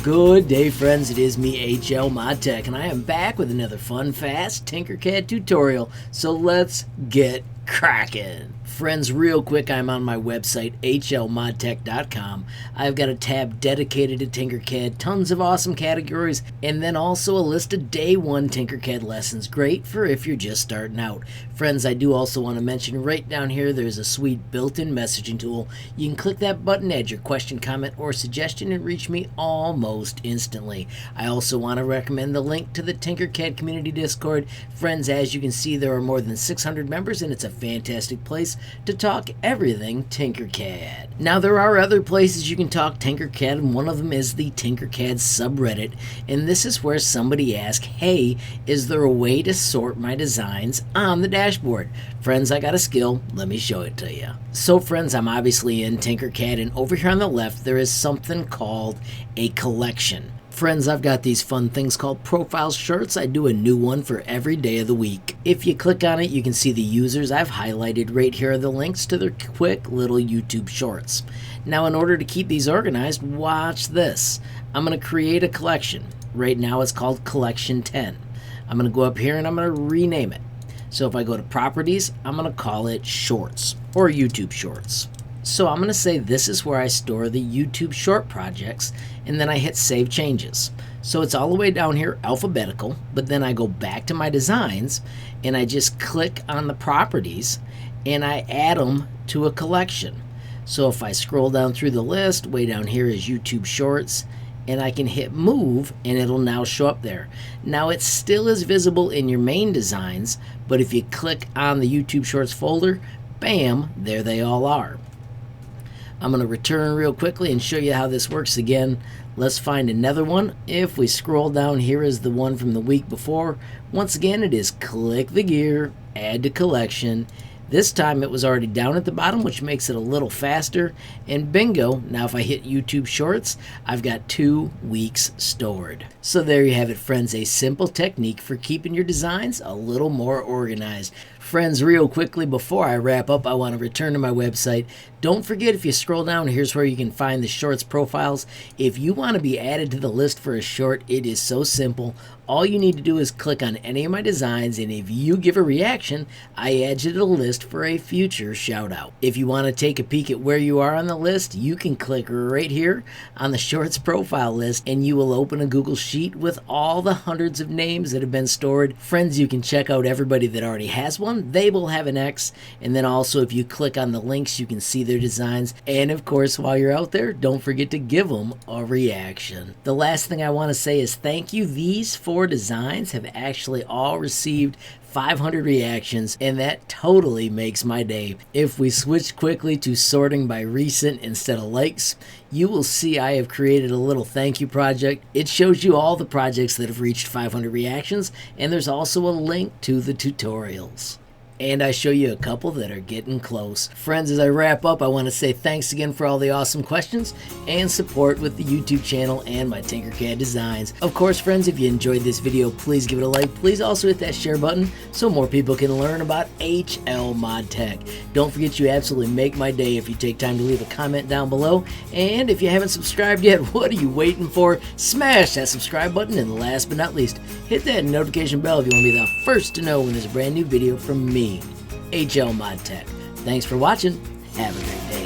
Good day, friends. It is me, HLModTech, and I am back with another fun, fast Tinkercad tutorial. So let's get cracking. Friends, real quick, I'm on my website, HLModTech.com. I've got a tab dedicated to Tinkercad, tons of awesome categories, and then also a list of day one Tinkercad lessons. Great for if you're just starting out. Friends, I do also want to mention right down here, there's a sweet built-in messaging tool. You can click that button, add your question, comment, or suggestion, and reach me almost instantly. I also want to recommend the link to the Tinkercad community Discord. Friends, as you can see, there are more than 600 members, and it's a fantastic place to talk everything Tinkercad. Now, there are other places you can talk Tinkercad, and one of them is the Tinkercad subreddit, and this is where somebody asked, hey, is there a way to sort my designs on the dashboard? Friends, I got a skill. Let me show it to you. So friends, I'm obviously in Tinkercad, and over here on the left there is something called a collection. Friends, I've got these fun things called profile shirts. I do a new one for every day of the week. If you click on it, you can see the users. I've highlighted right here are the links to their quick little YouTube shorts. Now, in order to keep these organized, watch this. I'm going to create a collection. Right now it's called Collection 10. I'm going to go up here and I'm going to rename it. So if I go to Properties, I'm going to call it Shorts or YouTube Shorts. So I'm going to say this is where I store the YouTube short projects, and then I hit Save Changes. So it's all the way down here alphabetical, but then I go back to my designs and I just click on the properties and I add them to a collection. So if I scroll down through the list, way down here is YouTube Shorts, and I can hit Move and it'll now show up there. Now it still is visible in your main designs, but if you click on the YouTube Shorts folder, bam, there they all are. I'm going to return real quickly and show you how this works again. Let's find another one. If we scroll down, here is the one from the week before. Once again, it is click the gear, add to collection. This time it was already down at the bottom, which makes it a little faster. And bingo, now if I hit YouTube Shorts, I've got 2 weeks stored. So there you have it, friends, a simple technique for keeping your designs a little more organized. Friends, real quickly before I wrap up, I want to return to my website. Don't forget, if you scroll down, here's where you can find the shorts profiles. If you want to be added to the list for a short, it is so simple. All you need to do is click on any of my designs, and if you give a reaction, I add you to the list for a future shout out. If you want to take a peek at where you are on the list, you can click right here on the shorts profile list, and you will open a Google Sheet with all the hundreds of names that have been stored. Friends, you can check out everybody that already has one. They will have an X, and then also if you click on the links, you can see their designs. And of course, while you're out there, don't forget to give them a reaction. The last thing I want to say is thank you. These 4 designs have actually all received 500 reactions, and that totally makes my day. If we switch quickly to sorting by recent instead of likes, you will see I have created a little thank you project. It shows you all the projects that have reached 500 reactions, and there's also a link to the tutorials. And I show you a couple that are getting close. Friends, as I wrap up, I want to say thanks again for all the awesome questions and support with the YouTube channel and my Tinkercad designs. Of course, friends, if you enjoyed this video, please give it a like. Please also hit that share button so more people can learn about HLModTech. Don't forget, you absolutely make my day if you take time to leave a comment down below. And if you haven't subscribed yet, what are you waiting for? Smash that subscribe button, and last but not least, hit that notification bell if you want to be the first to know when there's a brand new video from me, HLModTech. Thanks for watching. Have a great day.